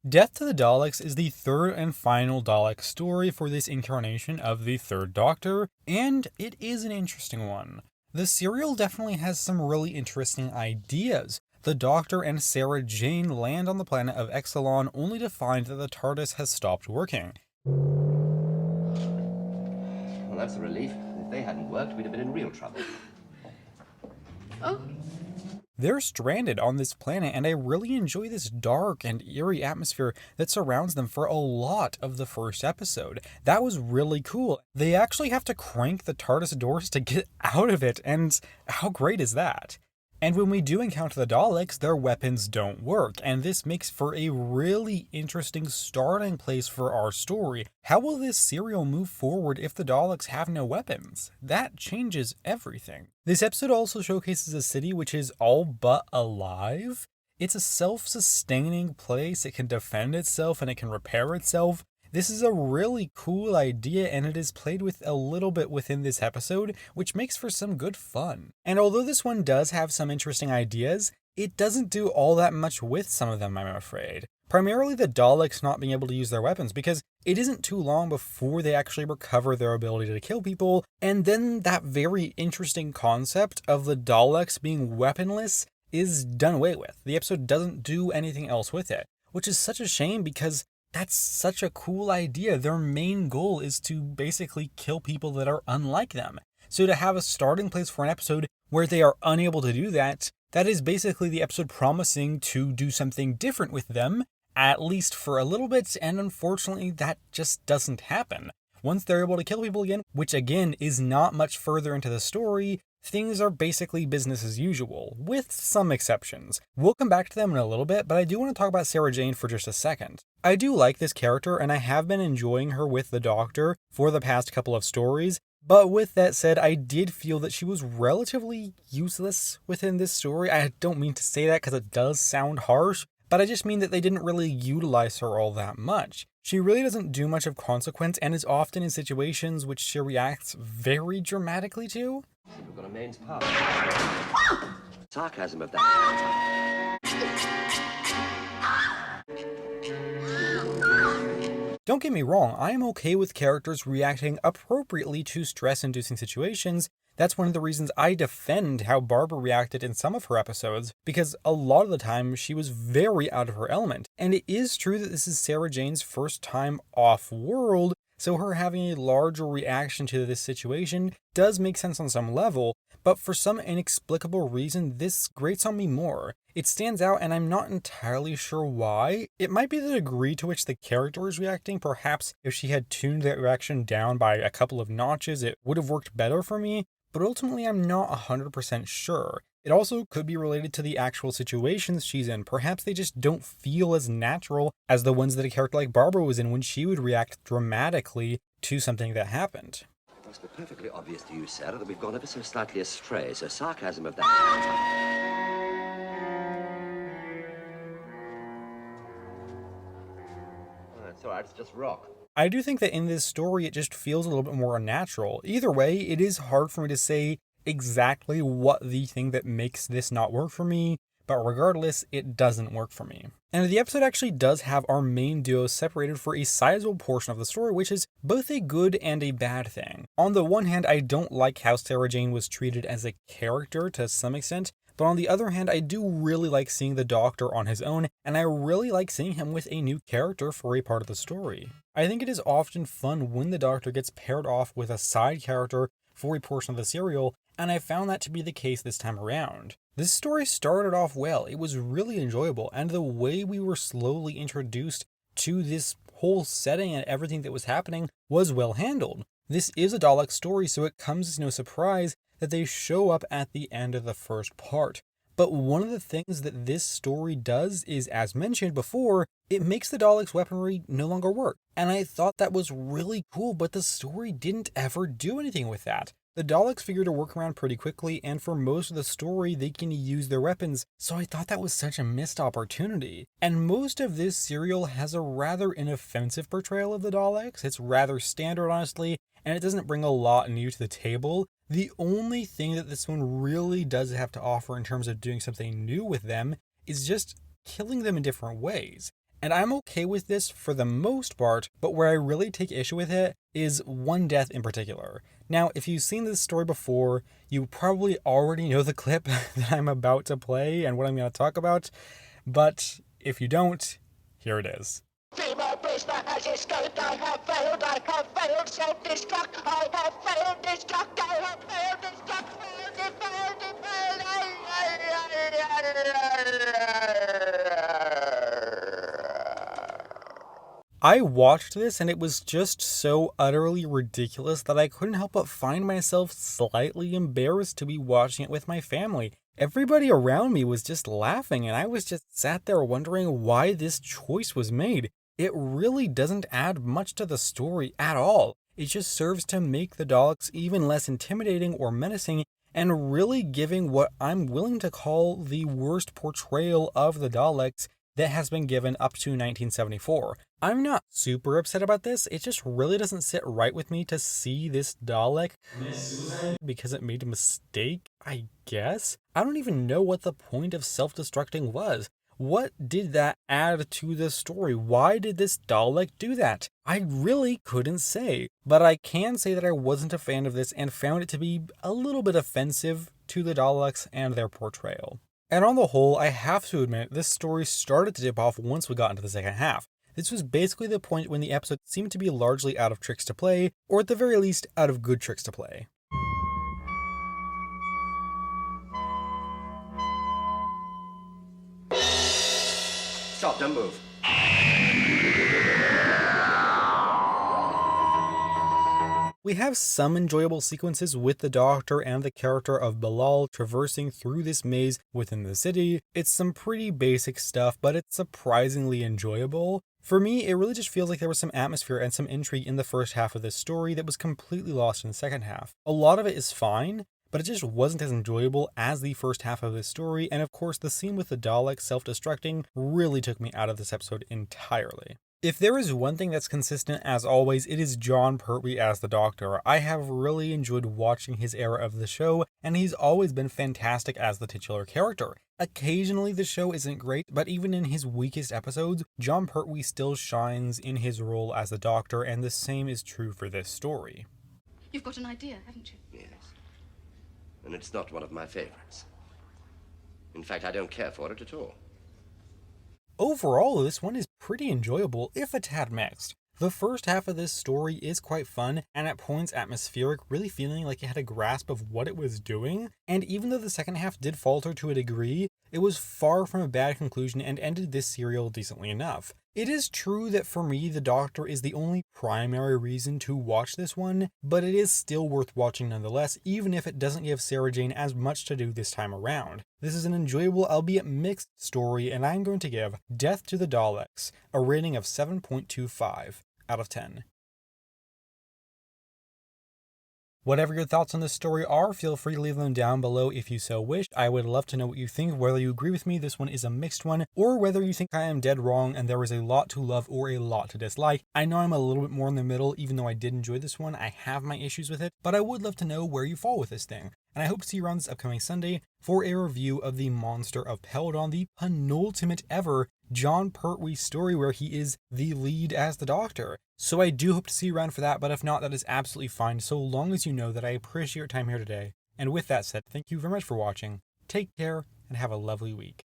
Death to the Daleks is the third and final Dalek story for this incarnation of the Third Doctor, and it is an interesting one. The serial definitely has some really interesting ideas. The Doctor and Sarah Jane land on the planet of Exelon only to find that the TARDIS has stopped working. Well, that's a relief. If they hadn't worked, we'd have been in real trouble. Oh. They're stranded on this planet, and I really enjoy this dark and eerie atmosphere that surrounds them for a lot of the first episode. That was really cool. They actually have to crank the TARDIS doors to get out of it, and how great is that? And when we do encounter the Daleks, their weapons don't work, and this makes for a really interesting starting place for our story. How will this serial move forward if the Daleks have no weapons? That changes everything. This episode also showcases a city which is all but alive. It's a self-sustaining place, it can defend itself and it can repair itself. This is a really cool idea, and it is played with a little bit within this episode, which makes for some good fun. And although this one does have some interesting ideas, it doesn't do all that much with some of them, I'm afraid. Primarily the Daleks not being able to use their weapons, because it isn't too long before they actually recover their ability to kill people, and then that very interesting concept of the Daleks being weaponless is done away with. The episode doesn't do anything else with it, which is such a shame because that's such a cool idea. Their main goal is to basically kill people that are unlike them. So to have a starting place for an episode where they are unable to do that, that is basically the episode promising to do something different with them, at least for a little bit, and unfortunately that just doesn't happen. Once they're able to kill people again, which again is not much further into the story, things are basically business as usual, with some exceptions. We'll come back to them in a little bit, but I do want to talk about Sarah Jane for just a second. I do like this character, and I have been enjoying her with the Doctor for the past couple of stories, but with that said, I did feel that she was relatively useless within this story. I don't mean to say that because it does sound harsh, but I just mean that they didn't really utilize her all that much. She really doesn't do much of consequence and is often in situations which she reacts very dramatically to. We've got a mains power. Sarcasm of that. Don't get me wrong, I am okay with characters reacting appropriately to stress-inducing situations. That's one of the reasons I defend how Barbara reacted in some of her episodes, because a lot of the time she was very out of her element. And it is true that this is Sarah Jane's first time off-world, so her having a larger reaction to this situation does make sense on some level, but for some inexplicable reason, this grates on me more. It stands out, and I'm not entirely sure why. It might be the degree to which the character is reacting. Perhaps if she had tuned that reaction down by a couple of notches, it would have worked better for me, but ultimately I'm not 100% sure. It also could be related to the actual situations she's in. Perhaps they just don't feel as natural as the ones that a character like Barbara was in when she would react dramatically to something that happened. It must be perfectly obvious to you, Sarah, that we've gone ever so slightly astray, so sarcasm of that. Oh, that's all right, it's just rock. I do think that in this story it just feels a little bit more unnatural. Either way, it is hard for me to say exactly what the thing that makes this not work for me, but regardless, it doesn't work for me. And the episode actually does have our main duo separated for a sizable portion of the story, which is both a good and a bad thing. On the one hand, I don't like how Sarah Jane was treated as a character to some extent, but on the other hand, I do really like seeing the Doctor on his own, and I really like seeing him with a new character for a part of the story. I think it is often fun when the Doctor gets paired off with a side character for a portion of the serial, and I found that to be the case this time around. This story started off well, it was really enjoyable, and the way we were slowly introduced to this whole setting and everything that was happening was well handled. This is a Dalek story, so it comes as no surprise that they show up at the end of the first part. But one of the things that this story does is, as mentioned before, it makes the Daleks' weaponry no longer work. And I thought that was really cool, but the story didn't ever do anything with that. The Daleks figure to work around pretty quickly, and for most of the story, they can use their weapons, so I thought that was such a missed opportunity. And most of this serial has a rather inoffensive portrayal of the Daleks. It's rather standard, honestly, and it doesn't bring a lot new to the table. The only thing that this one really does have to offer in terms of doing something new with them is just killing them in different ways. And I'm okay with this for the most part, but where I really take issue with it is one death in particular. Now, if you've seen this story before, you probably already know the clip that I'm about to play and what I'm going to talk about, but if you don't, here it is. Female prisoner has escaped. I have failed self-destruct. I have failed destruct. I have failed destruct. I watched this and it was just so utterly ridiculous that I couldn't help but find myself slightly embarrassed to be watching it with my family. Everybody around me was just laughing and I was just sat there wondering why this choice was made. It really doesn't add much to the story at all. It just serves to make the Daleks even less intimidating or menacing and really giving what I'm willing to call the worst portrayal of the Daleks that has been given up to 1974. I'm not super upset about this, it just really doesn't sit right with me to see this Dalek commit suicide because it made a mistake, I guess? I don't even know what the point of self-destructing was. What did that add to the story? Why did this Dalek do that? I really couldn't say, but I can say that I wasn't a fan of this and found it to be a little bit offensive to the Daleks and their portrayal. And on the whole, I have to admit, this story started to dip off once we got into the second half. This was basically the point when the episode seemed to be largely out of tricks to play, or at the very least, out of good tricks to play. Stop, don't move. We have some enjoyable sequences with the Doctor and the character of Bilal traversing through this maze within the city. It's some pretty basic stuff, but it's surprisingly enjoyable. For me, it really just feels like there was some atmosphere and some intrigue in the first half of this story that was completely lost in the second half. A lot of it is fine, but it just wasn't as enjoyable as the first half of this story, and of course the scene with the Dalek self-destructing really took me out of this episode entirely. If there is one thing that's consistent as always, it is Jon Pertwee as the Doctor. I have really enjoyed watching his era of the show, and he's always been fantastic as the titular character. Occasionally the show isn't great, but even in his weakest episodes, Jon Pertwee still shines in his role as the Doctor, and the same is true for this story. You've got an idea, haven't you? Yes. And it's not one of my favorites. In fact, I don't care for it at all. Overall, this one is pretty enjoyable, if a tad mixed. The first half of this story is quite fun, and at points atmospheric, really feeling like it had a grasp of what it was doing, and even though the second half did falter to a degree, it was far from a bad conclusion and ended this serial decently enough. It is true that for me, the Doctor is the only primary reason to watch this one, but it is still worth watching nonetheless, even if it doesn't give Sarah Jane as much to do this time around. This is an enjoyable, albeit mixed story, and I'm going to give Death to the Daleks a rating of 7.25 out of 10. Whatever your thoughts on this story are, feel free to leave them down below if you so wish. I would love to know what you think, whether you agree with me this one is a mixed one, or whether you think I am dead wrong and there is a lot to love or a lot to dislike. I know I'm a little bit more in the middle, even though I did enjoy this one. I have my issues with it, but I would love to know where you fall with this thing. And I hope to see you around this upcoming Sunday for a review of the Monster of Peladon, the penultimate ever Jon Pertwee story where he is the lead as the Doctor. So I do hope to see you around for that, but if not, that is absolutely fine, so long as you know that I appreciate your time here today. And with that said, thank you very much for watching, take care, and have a lovely week.